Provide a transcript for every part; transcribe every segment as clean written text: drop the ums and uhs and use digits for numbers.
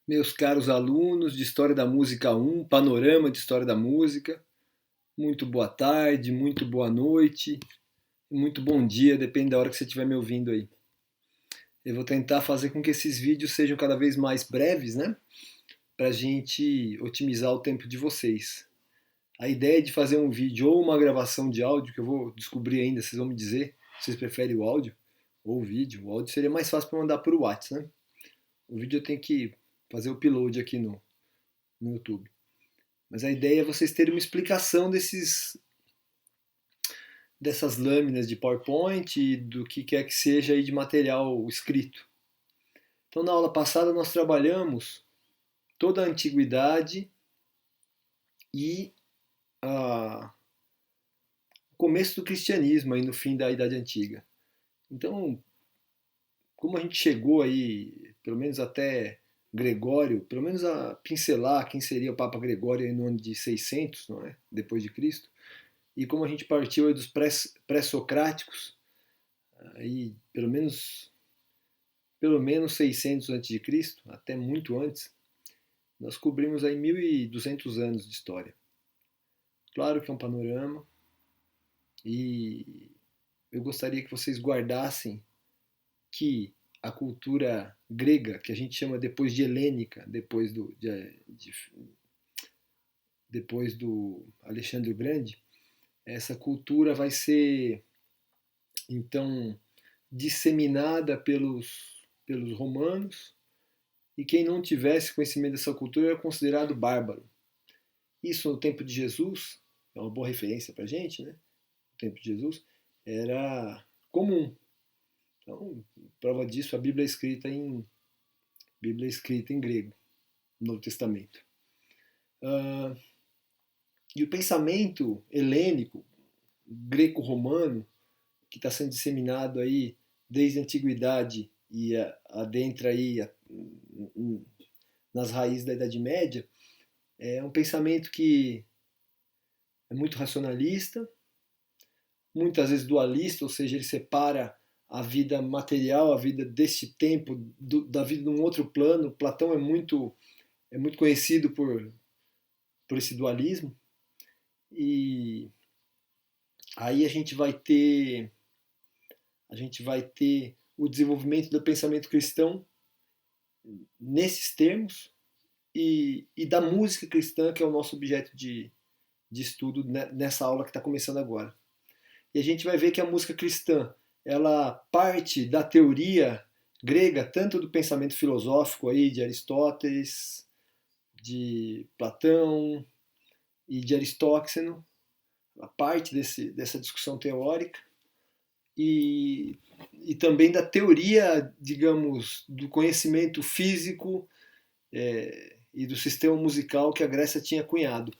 Meus caros alunos de História da Música 1, Panorama de História da Música, muito boa tarde, muito boa noite, muito bom dia, depende da hora que você estiver me ouvindo aí. Eu vou tentar fazer com que esses vídeos sejam cada vez mais breves, né? Para a gente otimizar o tempo de vocês. A ideia de fazer um vídeo ou uma gravação de áudio, que eu vou descobrir ainda, vocês vão me dizer se vocês preferem o áudio ou o vídeo. O áudio seria mais fácil para mandar por WhatsApp, né? O vídeo eu tenho que fazer o upload aqui no YouTube. Mas a ideia é vocês terem uma explicação dessas lâminas de PowerPoint e do que quer que seja aí de material escrito. Então, na aula passada, nós trabalhamos toda a antiguidade e o começo do cristianismo, aí no fim da Idade Antiga. Então, como a gente chegou aí, pelo menos até Gregório, pelo menos a pincelar quem seria o Papa Gregório aí no ano de 600, não é? Depois de Cristo, e como a gente partiu aí dos pré-socráticos, aí pelo menos 600 a.C., até muito antes, nós cobrimos aí 1.200 anos de história. Claro que é um panorama e eu gostaria que vocês guardassem que a cultura grega, que a gente chama depois de helênica, depois do Alexandre o Grande, essa cultura vai ser então disseminada pelos romanos, e quem não tivesse conhecimento dessa cultura era considerado bárbaro. Isso no tempo de Jesus, é uma boa referência para a gente, né? No tempo de Jesus, era comum. Então, prova disso, a Bíblia é escrita em grego, no Novo Testamento. E o pensamento helênico, greco-romano, que está sendo disseminado aí desde a antiguidade e adentra aí nas raízes da Idade Média, é um pensamento que é muito racionalista, muitas vezes dualista, ou seja, ele separa a vida material, a vida deste tempo, da vida num outro plano. Platão é muito conhecido por esse dualismo, e aí a gente vai ter o desenvolvimento do pensamento cristão nesses termos, e da música cristã, que é o nosso objeto de estudo nessa aula que está começando agora. E a gente vai ver que a música cristã ela parte da teoria grega, tanto do pensamento filosófico aí de Aristóteles, de Platão e de Aristóxeno, a parte dessa discussão teórica, e, e também da teoria, digamos, do conhecimento físico e do sistema musical que a Grécia tinha cunhado.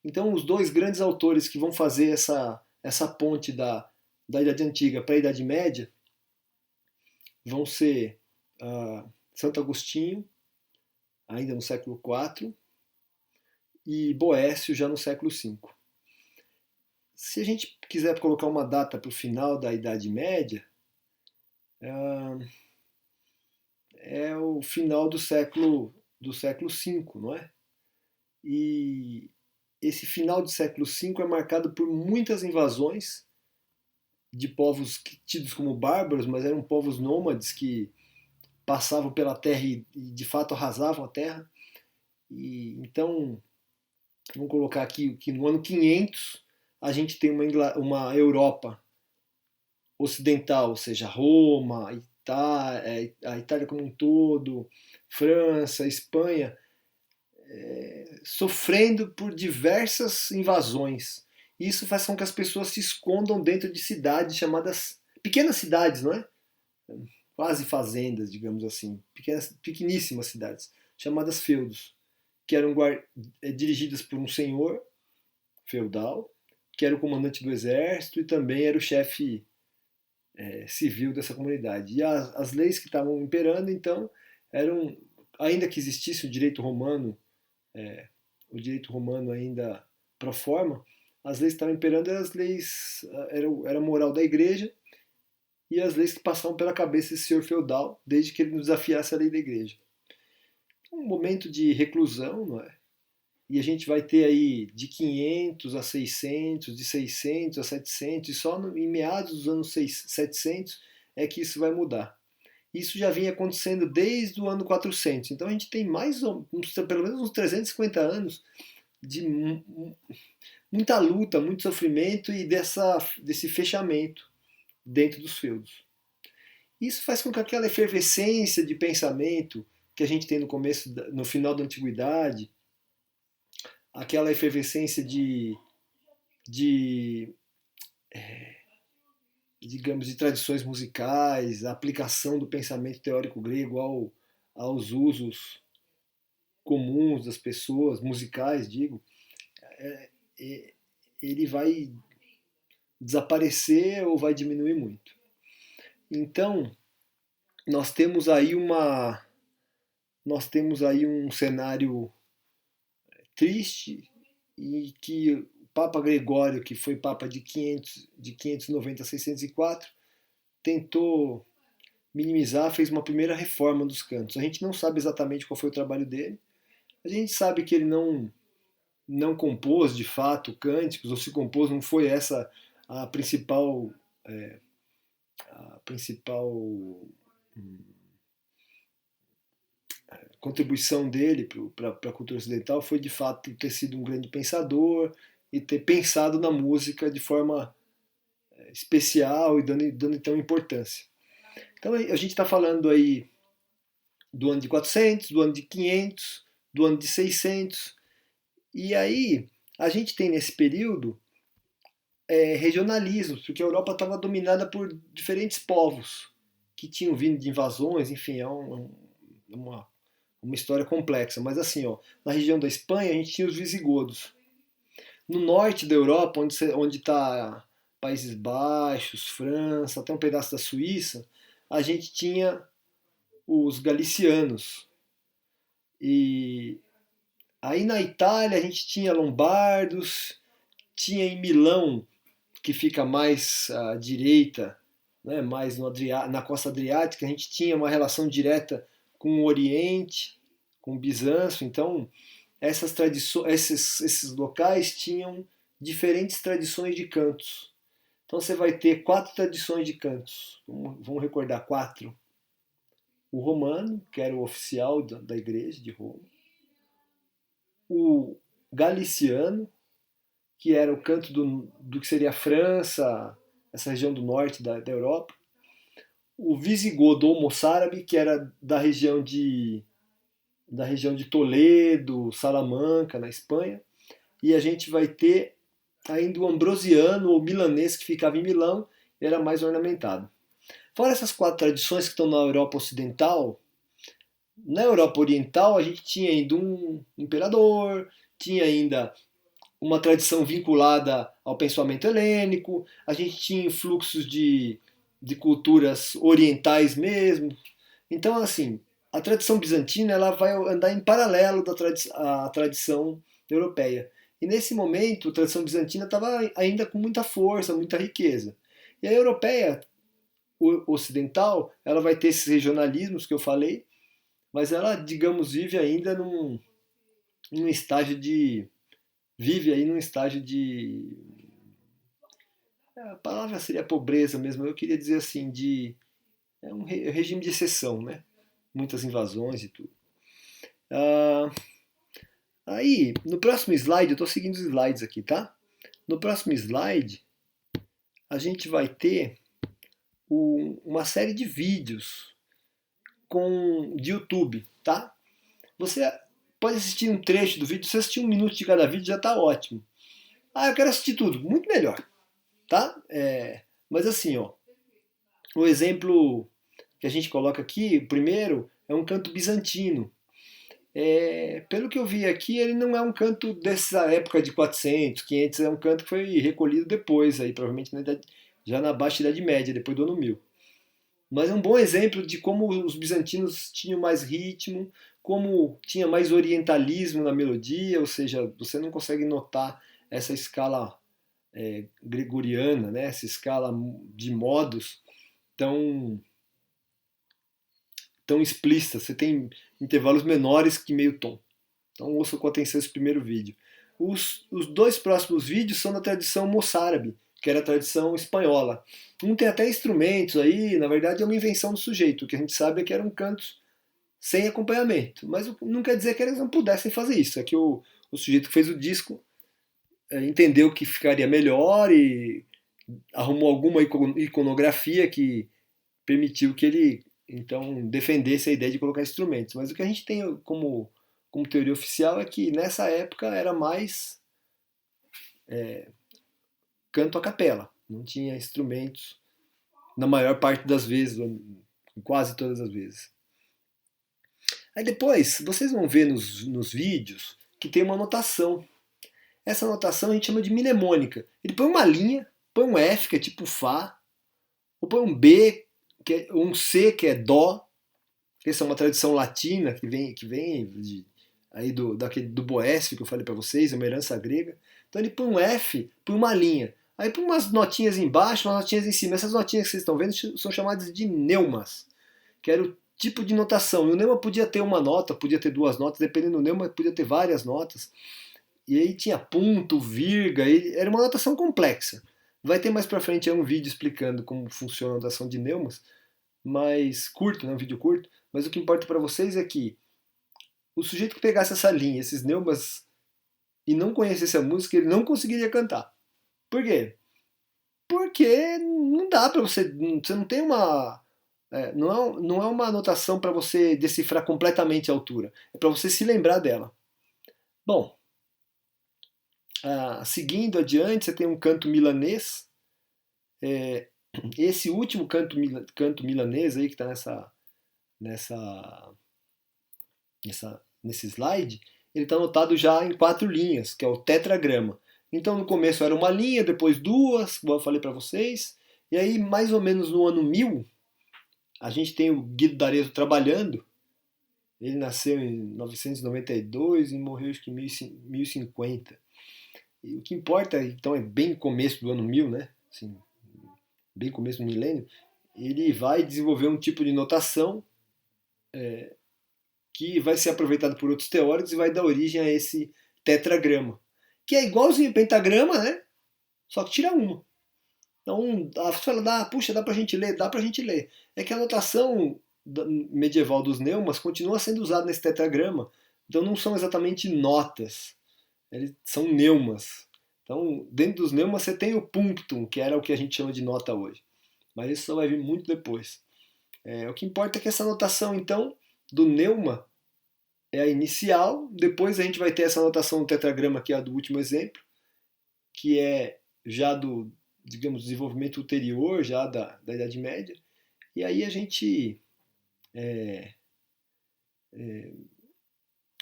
Então, os dois grandes autores que vão fazer essa ponte da Idade Antiga para a Idade Média vão ser Santo Agostinho, ainda no século IV, e Boécio, já no século V. Se a gente quiser colocar uma data para o final da Idade Média, é o final do século V, não é? E esse final do século V é marcado por muitas invasões de povos tidos como bárbaros, mas eram povos nômades que passavam pela terra e de fato arrasavam a terra. E então, vamos colocar aqui que no ano 500 a gente tem uma Europa ocidental, ou seja, Roma, a Itália como um todo, França, Espanha, sofrendo por diversas invasões. Isso faz com que as pessoas se escondam dentro de cidades chamadas pequenas cidades, não é? Quase fazendas, digamos assim, pequeníssimas cidades, chamadas feudos, que eram dirigidas por um senhor feudal, que era o comandante do exército e também era o chefe civil dessa comunidade. E as leis que estavam imperando, então, eram, ainda que existisse o direito romano ainda pro forma, as leis que estavam imperando eram as leis, era a moral da igreja e as leis que passavam pela cabeça desse senhor feudal, desde que ele não desafiasse a lei da igreja. um momento de reclusão, não é? E a gente vai ter aí de 500 a 600, de 600 a 700, e só em meados dos anos 700 é que isso vai mudar. Isso já vinha acontecendo desde o ano 400. Então a gente tem pelo menos uns 350 anos de muita luta, muito sofrimento e desse fechamento dentro dos feudos. Isso faz com que aquela efervescência de pensamento que a gente tem no final da antiguidade, aquela efervescência de digamos, de tradições musicais, a aplicação do pensamento teórico grego aos usos comuns das pessoas, musicais, digo, ele vai desaparecer ou vai diminuir muito. Então, nós temos aí um cenário triste e que o Papa Gregório, que foi Papa de 590 a 604, tentou minimizar, fez uma primeira reforma dos cantos. A gente não sabe exatamente qual foi o trabalho dele. A gente sabe que ele não compôs de fato cânticos, ou se compôs, não foi essa a principal é, a principal contribuição dele para a cultura ocidental, foi de fato ter sido um grande pensador e ter pensado na música de forma especial e dando então importância. Então a gente está falando aí do ano de 400, do ano de 500, do ano de 600, e aí a gente tem nesse período regionalismos, porque a Europa estava dominada por diferentes povos que tinham vindo de invasões, enfim, uma história complexa. Mas assim, ó, na região da Espanha a gente tinha os visigodos. No norte da Europa, onde está Países Baixos, França, até um pedaço da Suíça, a gente tinha os galicianos. E aí na Itália a gente tinha lombardos, tinha em Milão, que fica mais à direita, né, mais na costa adriática, a gente tinha uma relação direta com o Oriente, com o Bizâncio. Então essas tradições, esses locais tinham diferentes tradições de cantos. Então você vai ter 4 tradições de cantos. Vamos recordar 4. O romano, que era o oficial da igreja de Roma. O galiciano, que era o canto do que seria a França, essa região do norte da Europa. O visigodo ou moçárabe, que era da região de Toledo, Salamanca, na Espanha. E a gente vai ter ainda o ambrosiano ou milanês, que ficava em Milão, e era mais ornamentado. Fora essas 4 tradições que estão na Europa Ocidental, na Europa Oriental a gente tinha ainda um imperador, tinha ainda uma tradição vinculada ao pensamento helênico, a gente tinha influxos de culturas orientais mesmo. Então, assim, a tradição bizantina ela vai andar em paralelo à tradição europeia. E nesse momento, a tradição bizantina estava ainda com muita força, muita riqueza. E a europeia, ocidental, ela vai ter esses regionalismos que eu falei, mas ela, digamos, num estágio de vive aí num estágio de. A palavra seria pobreza mesmo, eu queria dizer assim, é um regime de exceção, né? Muitas invasões e tudo. Ah, aí, no próximo slide, eu estou seguindo os slides aqui, tá? No próximo slide, a gente vai ter uma série de vídeos de YouTube, tá? Você pode assistir um trecho do vídeo, se assistir 1 minuto de cada vídeo já está ótimo. Ah, eu quero assistir tudo, muito melhor, tá? Mas assim, ó, o exemplo que a gente coloca aqui, o primeiro, é um canto bizantino. Pelo que eu vi aqui, ele não é um canto dessa época de 400, 500, é um canto que foi recolhido depois, aí, provavelmente já na Baixa Idade Média, depois do ano 1000. Mas é um bom exemplo de como os bizantinos tinham mais ritmo, como tinha mais orientalismo na melodia, ou seja, você não consegue notar essa escala gregoriana, né? Essa escala de modos tão, tão explícita, você tem intervalos menores que meio tom. Então ouça com atenção esse primeiro vídeo. Os dois próximos vídeos são da tradição moçárabe, que era a tradição espanhola. Um tem até instrumentos aí, na verdade é uma invenção do sujeito. O que a gente sabe é que eram cantos sem acompanhamento. Mas não quer dizer que eles não pudessem fazer isso. É que o sujeito que fez o disco entendeu que ficaria melhor e arrumou alguma iconografia que permitiu que ele então defendesse a ideia de colocar instrumentos. Mas o que a gente tem como teoria oficial é que nessa época era mais canto a capela, não tinha instrumentos na maior parte das vezes, quase todas as vezes. Aí depois, vocês vão ver nos vídeos que tem uma notação. Essa notação a gente chama de mnemônica. Ele põe uma linha, põe um F, que é tipo Fá, ou põe um B, ou um C, que é Dó, que essa é uma tradição latina que vem aí do Boécio, que eu falei para vocês, é uma herança grega. Então ele põe um F, põe uma linha. Aí põe umas notinhas embaixo, umas notinhas em cima. Essas notinhas que vocês estão vendo são chamadas de neumas, que era o tipo de notação. E o neuma podia ter uma nota, podia ter duas notas, dependendo do neuma, podia ter várias notas. E aí tinha ponto, vírgula, era uma notação complexa. Vai ter mais pra frente um vídeo explicando como funciona a notação de neumas, mas curto, né, um vídeo curto. Mas o que importa para vocês é que o sujeito que pegasse essa linha, esses neumas, e não conhecesse a música, ele não conseguiria cantar. Por quê? Porque não dá para você não tem uma não é uma anotação para você decifrar completamente a altura, é para você se lembrar dela. Bom, seguindo adiante, você tem um canto milanês. Esse último canto milanês aí que está nesse slide, ele está anotado já em 4 linhas, que é o tetragrama. Então no começo era uma linha, depois duas, como eu falei para vocês, e aí mais ou menos no ano 1000, a gente tem o Guido d'Arezzo trabalhando. Ele nasceu em 992 e morreu acho que em 1050. E o que importa, então, é bem começo do ano 1000, né? Assim, bem começo do milênio. Ele vai desenvolver um tipo de notação que vai ser aproveitado por outros teóricos e vai dar origem a esse tetragrama, que é igualzinho ao pentagrama, né? Só que tira uma. Então, a fala puxa, dá pra gente ler, dá pra gente ler. É que a notação medieval dos neumas continua sendo usada nesse tetragrama, então não são exatamente notas, eles são neumas. Então, dentro dos neumas você tem o punctum, que era o que a gente chama de nota hoje, mas isso só vai vir muito depois. O que importa é que essa notação, então, do neuma é a inicial, depois a gente vai ter essa notação do tetragrama, que é a do último exemplo, que é já do, digamos, desenvolvimento ulterior, já da Idade Média, e aí a gente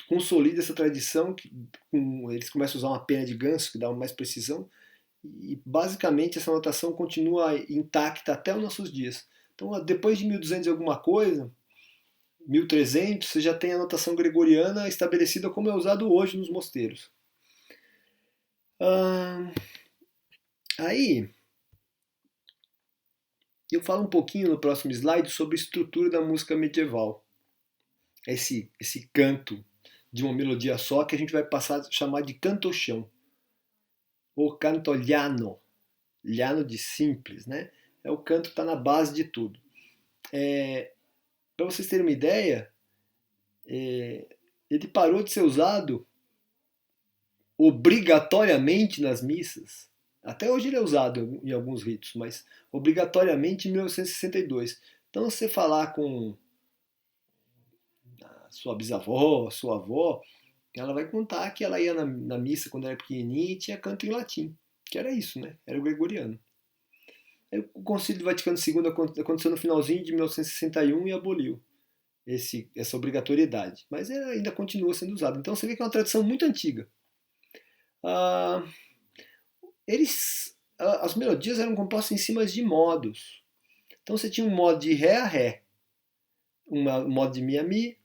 consolida essa tradição, eles começam a usar uma pena de ganso, que dá mais precisão, e basicamente essa notação continua intacta até os nossos dias. Então, depois de 1200 e alguma coisa, 1300, você já tem a notação gregoriana estabelecida como é usado hoje nos mosteiros. Aí, eu falo um pouquinho no próximo slide sobre a estrutura da música medieval. Esse canto de uma melodia só que a gente vai passar a chamar de cantochão. Ou canto llano. Llano de simples, né? É o canto que está na base de tudo. Para vocês terem uma ideia, ele parou de ser usado obrigatoriamente nas missas. Até hoje ele é usado em alguns ritos, mas obrigatoriamente em 1962. Então, se você falar com a sua bisavó, a sua avó, ela vai contar que ela ia na missa quando era pequenininha e tinha canto em latim, que era isso, né? Era o gregoriano. Aí, o Concílio do Vaticano II aconteceu no finalzinho de 1961 e aboliu essa obrigatoriedade, mas ainda continua sendo usado. Então você vê que é uma tradição muito antiga. As melodias eram compostas em cima de modos. Então você tinha um modo de Ré a Ré, um modo de Mi a Mi,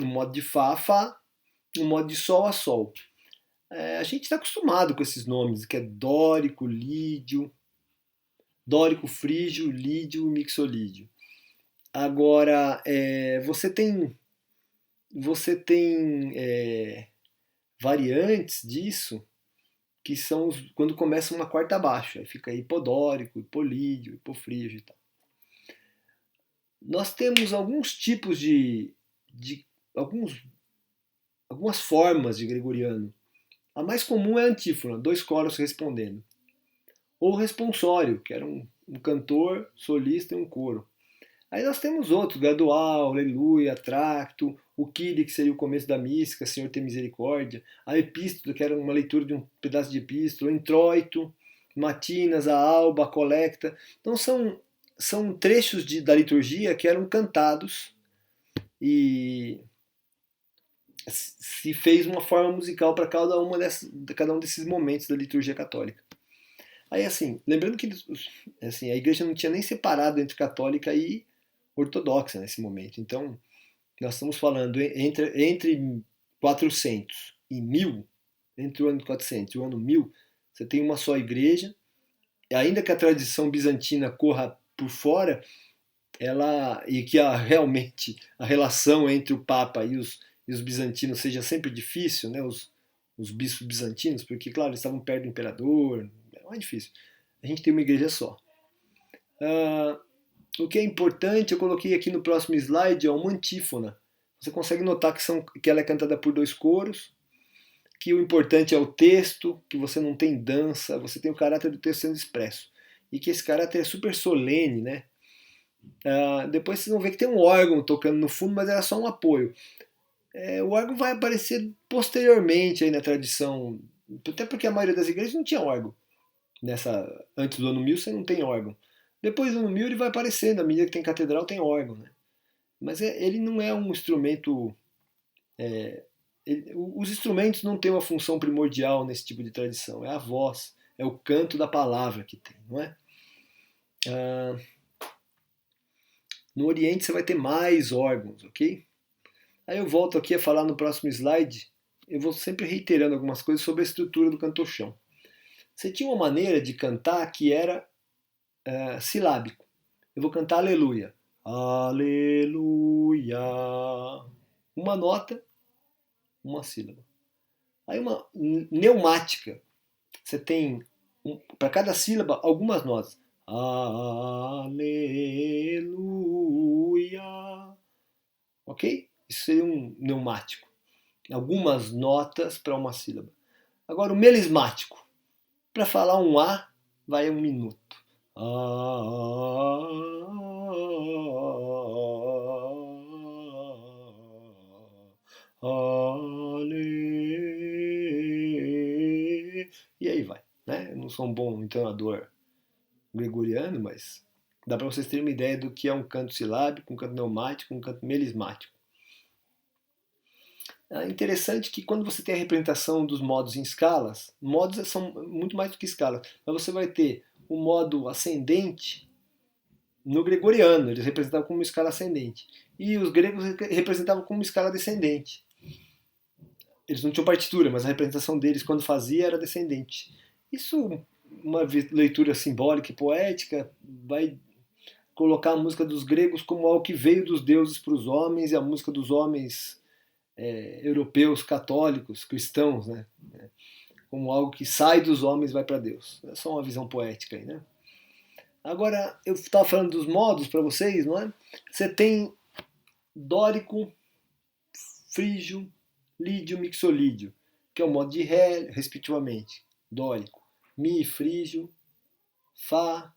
um modo de Fá a Fá, um modo de Sol a Sol. A gente está acostumado com esses nomes, que é dórico, lídio, dórico, frígio, lídio e mixolídio. Agora, você tem variantes disso que são quando começa uma quarta baixa, aí fica hipodórico, hipolídio, hipofrígio e tal. Nós temos alguns tipos de algumas formas de gregoriano. A mais comum é a antífona, dois coros respondendo. Ou o responsório, que era um cantor, solista e um coro. Aí nós temos outros, gradual, aleluia, tracto, o Kyrie, que seria o começo da mística, Senhor tem misericórdia, a epístola, que era uma leitura de um pedaço de epístola, o introito, matinas, a alba, a colecta. Então são trechos da liturgia que eram cantados e se fez uma forma musical para cada um desses momentos da liturgia católica. Aí assim, lembrando que assim, a igreja não tinha nem separado entre católica e ortodoxa nesse momento. Então, nós estamos falando entre 400 e 1000, entre o ano 400 e o ano 1000, você tem uma só igreja, e ainda que a tradição bizantina corra por fora, e que realmente a relação entre o Papa e os bizantinos seja sempre difícil, né? Os bispos bizantinos, porque, claro, eles estavam perto do imperador, é mais difícil. A gente tem uma igreja só. O que é importante, eu coloquei aqui no próximo slide, é uma antífona. Você consegue notar que ela é cantada por dois coros, que o importante é o texto, que você não tem dança, você tem o caráter do texto sendo expresso. E que esse caráter é super solene, né? Depois vocês vão ver que tem um órgão tocando no fundo, mas era só um apoio. O órgão vai aparecer posteriormente aí na tradição, até porque a maioria das igrejas não tinha órgão. Antes do ano 1000 você não tem órgão. Depois do ano 1000 ele vai aparecendo, à medida que tem catedral tem órgão. Né? Mas ele não é um instrumento. Os instrumentos não têm uma função primordial nesse tipo de tradição. É a voz, é o canto da palavra que tem, não é? No Oriente você vai ter mais órgãos, ok? Aí eu volto aqui a falar no próximo slide. Eu vou sempre reiterando algumas coisas sobre a estrutura do cantochão. Você tinha uma maneira de cantar que era silábico. Eu vou cantar aleluia. Aleluia. Uma nota, uma sílaba. Aí uma neumática. Você tem, para cada sílaba, algumas notas. Aleluia. Ok? Isso seria um neumático. Algumas notas para uma sílaba. Agora, o melismático. Para falar um A, vai 1 minuto. E aí vai. Né? Eu não sou um bom entonador gregoriano, mas dá para vocês terem uma ideia do que é um canto silábico, um canto neumático, um canto melismático. É interessante que quando você tem a representação dos modos em escalas, modos são muito mais do que escalas, mas você vai ter o modo ascendente no gregoriano, eles representavam como uma escala ascendente, e os gregos representavam como uma escala descendente. Eles não tinham partitura, mas a representação deles quando fazia era descendente. Isso, uma leitura simbólica e poética, vai colocar a música dos gregos como algo que veio dos deuses para os homens e a música dos homens europeus, católicos, cristãos, né? Como algo que sai dos homens e vai para Deus. É só uma visão poética aí, né? Agora, eu estava falando dos modos para vocês, não é? Você tem dórico, frígio, lídio, mixolídio, que é o modo de Ré, respectivamente. Dórico, Mi, frígio, Fá,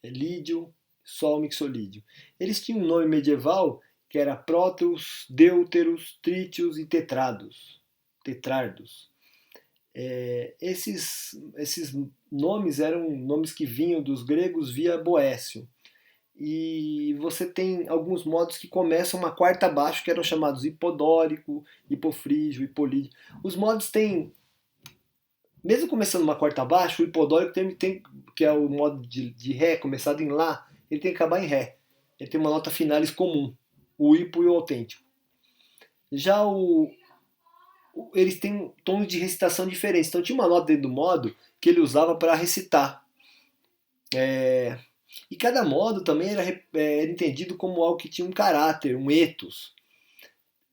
lídio, Sol, mixolídio. Eles tinham um nome medieval que era próteros, deuteros, trítios e tetrardos. Esses nomes eram nomes que vinham dos gregos via Boécio. E você tem alguns modos que começam uma quarta abaixo, que eram chamados hipodórico, hipofrígio, hipolídio. Os modos têm, mesmo começando uma quarta abaixo, o hipodórico tem que é o modo de Ré, começado em Lá, ele tem que acabar em Ré. Ele tem uma nota finalis comum, o hipo e o autêntico. Já eles têm tons de recitação diferentes. Então tinha uma nota dentro do modo que ele usava para recitar. E cada modo também era entendido como algo que tinha um caráter, um ethos.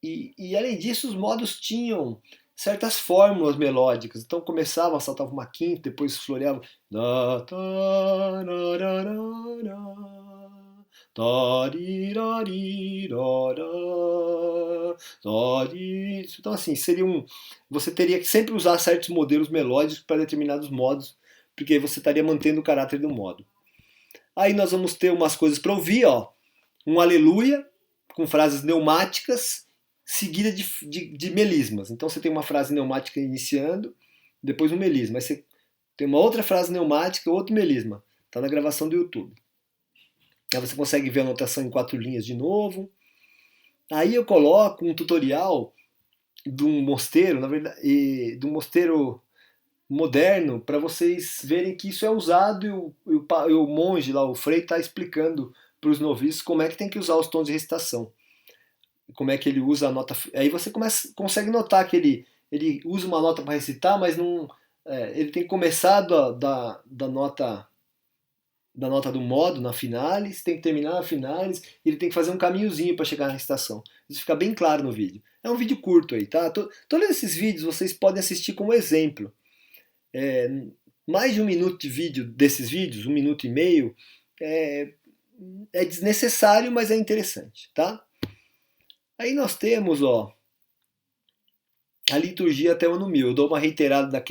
E além disso, os modos tinham certas fórmulas melódicas. Então começava, saltava uma quinta, depois floreava. Então assim, você teria que sempre usar certos modelos melódicos para determinados modos, porque aí você estaria mantendo o caráter do modo. Aí nós vamos ter umas coisas para ouvir, ó. Um aleluia, com frases neumáticas, seguida de melismas. Então você tem uma frase neumática iniciando, depois um melisma. Aí você tem uma outra frase neumática, outro melisma. Está na gravação do YouTube. Aí você consegue ver a notação em 4 linhas de novo. Aí eu coloco um tutorial de um mosteiro, na verdade, de um mosteiro moderno, para vocês verem que isso é usado e o monge lá, o frei, está explicando para os noviços como é que tem que usar os tons de recitação. Como é que ele usa a nota. Aí você consegue notar que ele usa uma nota para recitar, mas não. Ele tem que começar da nota do modo na finalis, tem que terminar na finalis, e ele tem que fazer um caminhozinho para chegar na recitação. Isso fica bem claro no vídeo. É um vídeo curto aí, tá? Todos esses vídeos vocês podem assistir como exemplo. Mais de 1 minuto de vídeo desses vídeos, 1 minuto e meio, é desnecessário, mas é interessante, tá? Aí nós temos, ó, a liturgia até o ano 1000. Eu dou uma reiterada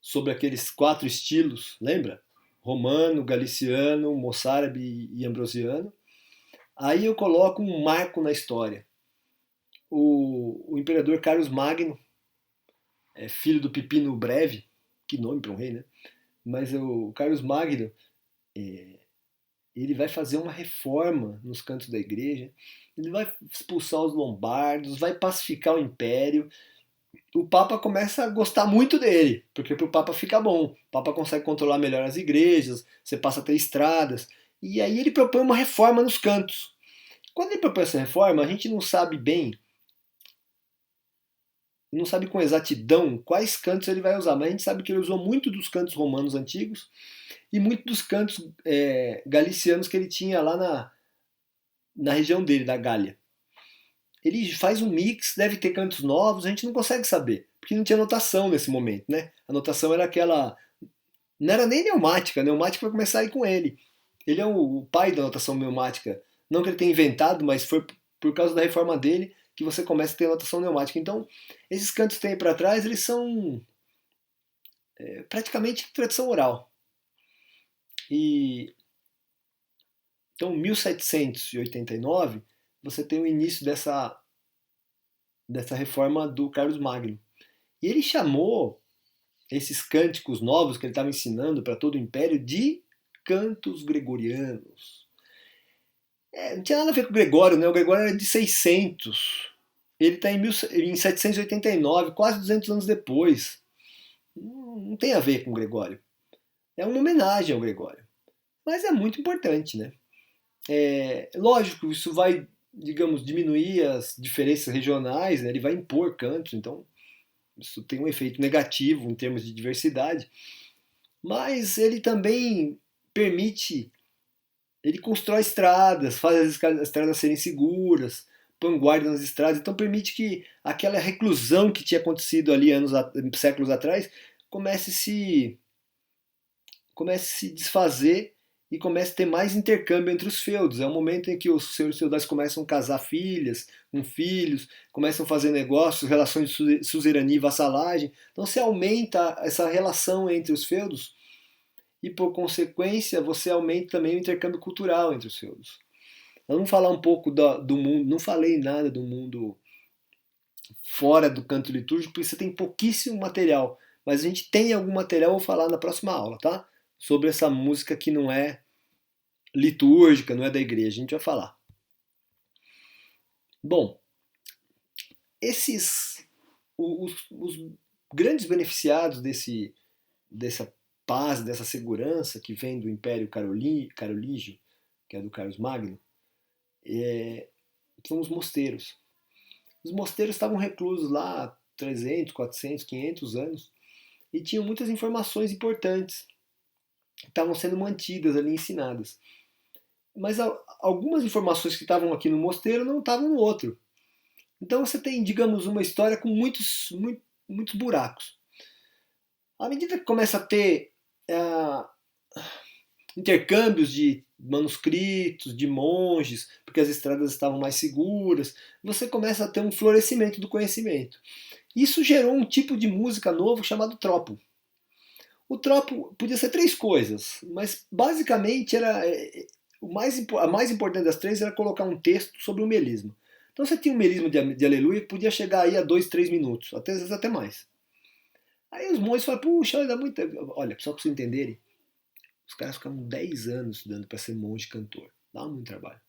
sobre aqueles 4 estilos, lembra? Romano, galiciano, moçárabe e ambrosiano. Aí eu coloco um marco na história. O imperador Carlos Magno, filho do Pipino Breve, que nome para um rei, né? Mas o Carlos Magno, ele vai fazer uma reforma nos cantos da igreja, ele vai expulsar os lombardos, vai pacificar o império. O Papa começa a gostar muito dele, porque para o Papa fica bom. O Papa consegue controlar melhor as igrejas, você passa a ter estradas. E aí ele propõe uma reforma nos cantos. Quando ele propõe essa reforma, a gente não sabe bem, não sabe com exatidão quais cantos ele vai usar, mas a gente sabe que ele usou muito dos cantos romanos antigos e muito dos cantos galicianos que ele tinha lá na região dele, da Gália. Ele faz um mix, deve ter cantos novos, a gente não consegue saber, porque não tinha notação nesse momento, né? A notação era aquela. Não era nem neumática, a neumática vai começar aí com ele. Ele é o pai da notação neumática. Não que ele tenha inventado, mas foi por causa da reforma dele que você começa a ter notação neumática. Então, esses cantos que tem aí para trás, eles são praticamente tradição oral. E então, 1789, você tem o início dessa reforma do Carlos Magno. E ele chamou esses cânticos novos que ele estava ensinando para todo o império de cantos gregorianos. Não tinha nada a ver com o Gregório, né? O Gregório era de 600. Ele está em 789, quase 200 anos depois. Não tem a ver com o Gregório. É uma homenagem ao Gregório. Mas é muito importante, né? Lógico, isso vai, digamos, diminuir as diferenças regionais, né? Ele vai impor cantos, então isso tem um efeito negativo em termos de diversidade, mas ele também ele constrói estradas, faz as estradas serem seguras, põe guarda nas estradas, então permite que aquela reclusão que tinha acontecido ali séculos atrás comece a se desfazer e comece a ter mais intercâmbio entre os feudos. É o momento em que os senhores feudais começam a casar filhas com filhos, começam a fazer negócios, relações de suzerania e vassalagem. Então se aumenta essa relação entre os feudos e, por consequência, você aumenta também o intercâmbio cultural entre os feudos. Vamos falar um pouco do mundo, não falei nada do mundo fora do canto litúrgico, porque você tem pouquíssimo material, mas a gente tem algum material, eu vou falar na próxima aula, tá? Sobre essa música que não é litúrgica, não é da igreja, a gente vai falar. Bom, os grandes beneficiados dessa paz, dessa segurança que vem do Império Carolígio, que é do Carlos Magno, são os mosteiros. Os mosteiros estavam reclusos lá há 300, 400, 500 anos e tinham muitas informações importantes. estavam sendo mantidas ali, ensinadas. Mas algumas informações que estavam aqui no mosteiro não estavam no outro. Então você tem, digamos, uma história com muitos buracos. À medida que começa a ter intercâmbios de manuscritos, de monges, porque as estradas estavam mais seguras, você começa a ter um florescimento do conhecimento. Isso gerou um tipo de música novo chamado tropo. O tropo podia ser três coisas, mas basicamente era a mais importante das três era colocar um texto sobre o melisma. Então você tinha um melisma de aleluia que podia chegar aí a 2, 3 minutos, às vezes até mais. Aí os monges falaram, puxa, dá muito. Olha, só para vocês entenderem, os caras ficavam 10 anos estudando para ser monge cantor. Dava muito trabalho.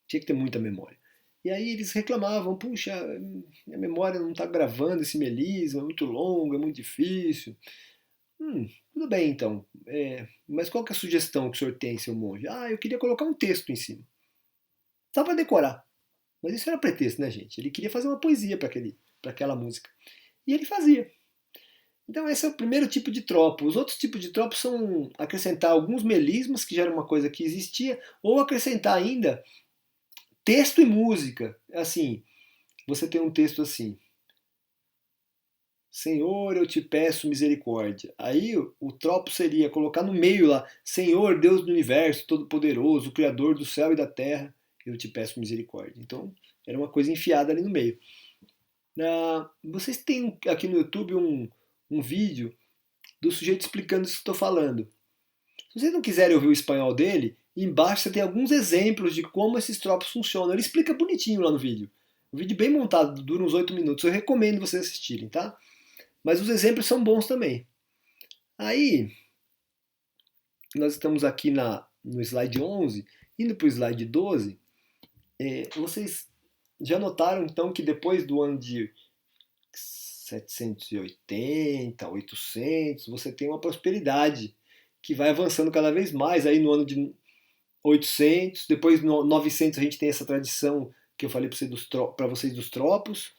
Tinha que ter muita memória. E aí eles reclamavam, puxa, minha memória não está gravando esse melisma, é muito longo, é muito difícil. Tudo bem então. Mas qual que é a sugestão que o senhor tem, seu monge? Ah, eu queria colocar um texto em cima. Só para decorar. Mas isso era pretexto, né, gente? Ele queria fazer uma poesia para aquela música. E ele fazia. Então esse é o primeiro tipo de tropo. Os outros tipos de tropos são acrescentar alguns melismas, que já era uma coisa que existia, ou acrescentar ainda texto e música. Assim, você tem um texto assim: Senhor, eu te peço misericórdia. Aí o tropo seria colocar no meio lá: Senhor, Deus do universo, todo-poderoso, Criador do céu e da terra, eu te peço misericórdia. Então era uma coisa enfiada ali no meio. Vocês têm aqui no YouTube um vídeo do sujeito explicando isso que estou falando. Se vocês não quiserem ouvir o espanhol dele, embaixo você tem alguns exemplos de como esses tropos funcionam. Ele explica bonitinho lá no vídeo. Um vídeo bem montado, dura uns 8 minutos. Eu recomendo vocês assistirem, tá? Mas os exemplos são bons também. Aí, nós estamos aqui no slide 11, indo para o slide 12. Vocês já notaram então que depois do ano de 780, 800, você tem uma prosperidade que vai avançando cada vez mais. Aí no ano de 800, depois no 900 a gente tem essa tradição que eu falei para vocês dos tropos.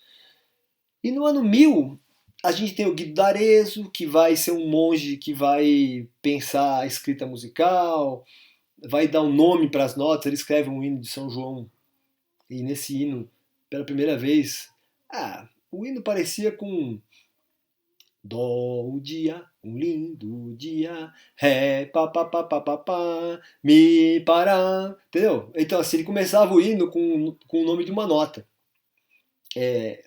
E no ano 1000 a gente tem o Guido d'Arezzo, que vai ser um monge que vai pensar a escrita musical, vai dar um nome para as notas. Ele escreve um hino de São João, e nesse hino, pela primeira vez, o hino parecia com Dó o dia, um lindo dia, Ré, pá, pá, pá, pá, pá, pá, Mi, Pará, entendeu? Então assim, ele começava o hino com o nome de uma nota.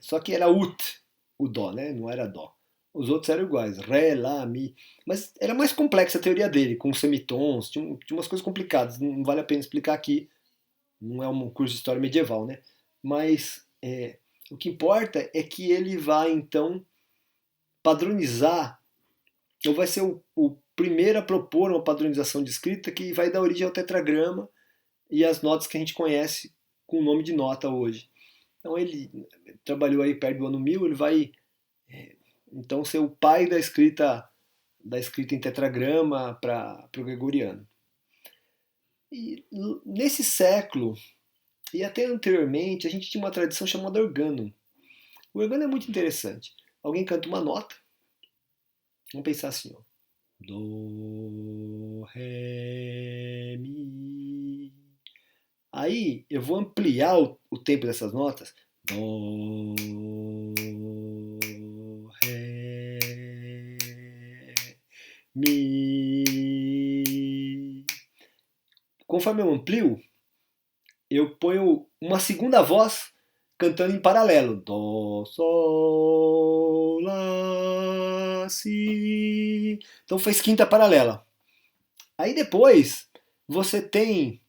Só que era ut, o dó, né? Não era dó. Os outros eram iguais, ré, lá, mi. Mas era mais complexa a teoria dele, com semitons, tinha umas coisas complicadas. Não vale a pena explicar aqui, não é um curso de história medieval, né? Mas o que importa é que ele vai então padronizar, ou vai ser o primeiro a propor uma padronização de escrita que vai dar origem ao tetragrama e as notas que a gente conhece com o nome de nota hoje. Então ele trabalhou aí perto do ano 1000, ele vai então ser o pai da escrita em tetragrama para o gregoriano. E nesse século, e até anteriormente, a gente tinha uma tradição chamada organum. O organum é muito interessante. Alguém canta uma nota, vamos pensar assim, ó. Do, ré, mi. Aí eu vou ampliar o tempo dessas notas. Do, ré, mi. Conforme eu amplio, eu ponho uma segunda voz cantando em paralelo. Dó, sol, lá, si. Então fez quinta paralela. Aí depois você tem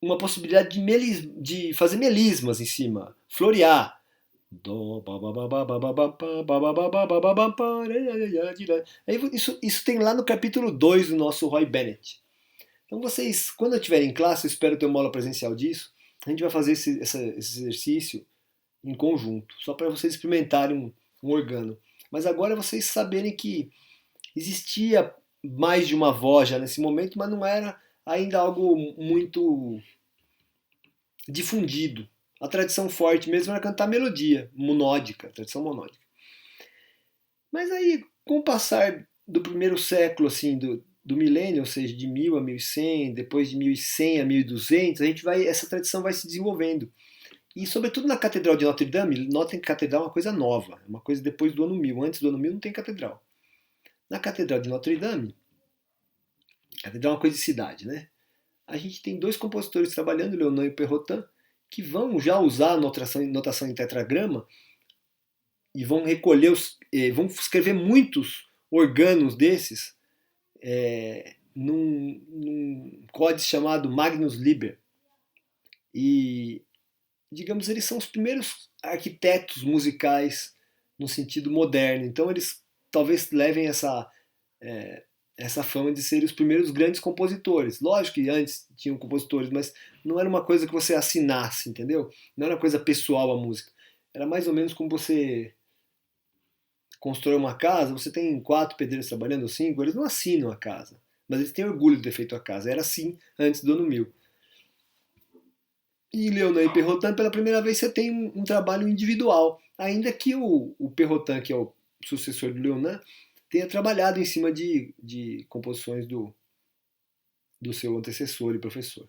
uma possibilidade de fazer melismas em cima, florear. Isso tem lá no capítulo 2 do nosso Roy Bennett. Então vocês, quando eu estiver em classe, eu espero ter uma aula presencial disso, a gente vai fazer esse exercício em conjunto, só para vocês experimentarem um organo. Mas agora vocês saberem que existia mais de uma voz já nesse momento, mas não era ainda algo muito difundido. A tradição forte mesmo era cantar melodia, monódica, tradição monódica. Mas aí, com o passar do primeiro século, assim, do milênio, ou seja, de 1000 a 1100, depois de 1100 a 1200, essa tradição vai se desenvolvendo. E sobretudo na Catedral de Notre Dame, notem que catedral é uma coisa nova, é uma coisa depois do ano 1000, antes do ano 1000 não tem catedral. Na Catedral de Notre Dame, catedral é uma coisa de cidade, né? A gente tem dois compositores trabalhando, Leonan e Perrotin, que vão já usar a notação em tetragrama e vão vão escrever muitos organos desses num códice chamado Magnus Liber. E, digamos, eles são os primeiros arquitetos musicais no sentido moderno. Então eles talvez levem essa fama de serem os primeiros grandes compositores. Lógico que antes tinham compositores, mas não era uma coisa que você assinasse, entendeu? Não era uma coisa pessoal a música. Era mais ou menos como você constrói uma casa, você tem 4 pedreiros trabalhando, ou 5, eles não assinam a casa, mas eles têm orgulho de ter feito a casa. Era assim antes do ano 1000. E Leonan e Perrotin, pela primeira vez, você tem um trabalho individual, ainda que o Perrotin, que é o sucessor do Leonan, tenha trabalhado em cima de composições do seu antecessor e professor.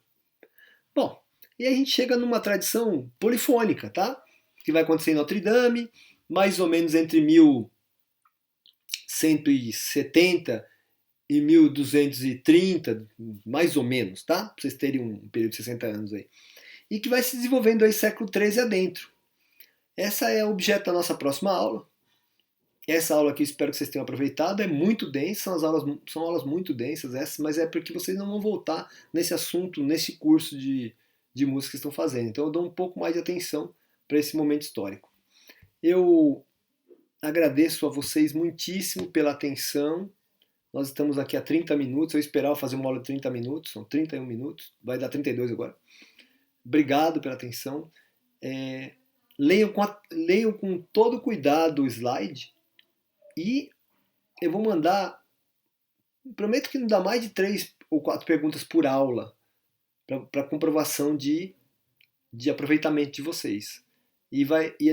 Bom, e aí a gente chega numa tradição polifônica, tá? Que vai acontecer em Notre Dame, mais ou menos entre 1170 e 1230, mais ou menos, tá? Pra vocês terem um período de 60 anos aí. E que vai se desenvolvendo aí século XIII adentro. Essa é o objeto da nossa próxima aula. Essa aula aqui espero que vocês tenham aproveitado. É muito densa, são aulas muito densas essas, mas é porque vocês não vão voltar nesse assunto, nesse curso de música que estão fazendo. Então eu dou um pouco mais de atenção para esse momento histórico. Eu agradeço a vocês muitíssimo pela atenção. Nós estamos aqui há 30 minutos. Eu esperava fazer uma aula de 30 minutos, são 31 minutos, vai dar 32 agora. Obrigado pela atenção. Leiam com todo cuidado o slide e eu vou mandar. Prometo que não dá mais de 3 ou 4 perguntas por aula para comprovação de aproveitamento de vocês. E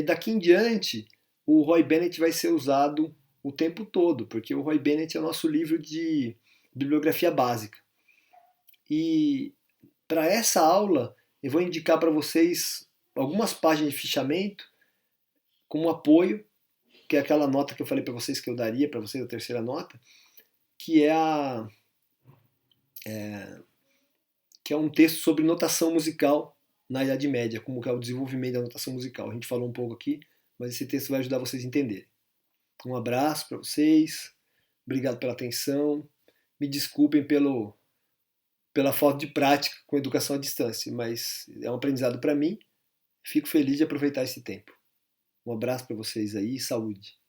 daqui em diante, o Roy Bennett vai ser usado o tempo todo, porque o Roy Bennett é o nosso livro de bibliografia básica. E para essa aula, eu vou indicar para vocês algumas páginas de fichamento como apoio, que é aquela nota que eu falei para vocês que eu daria para vocês, a terceira nota, que que é um texto sobre notação musical na Idade Média, como que é o desenvolvimento da notação musical. A gente falou um pouco aqui, mas esse texto vai ajudar vocês a entenderem. Um abraço para vocês, obrigado pela atenção, me desculpem pela falta de prática com educação à distância, mas é um aprendizado para mim, fico feliz de aproveitar esse tempo. Um abraço para vocês aí e saúde.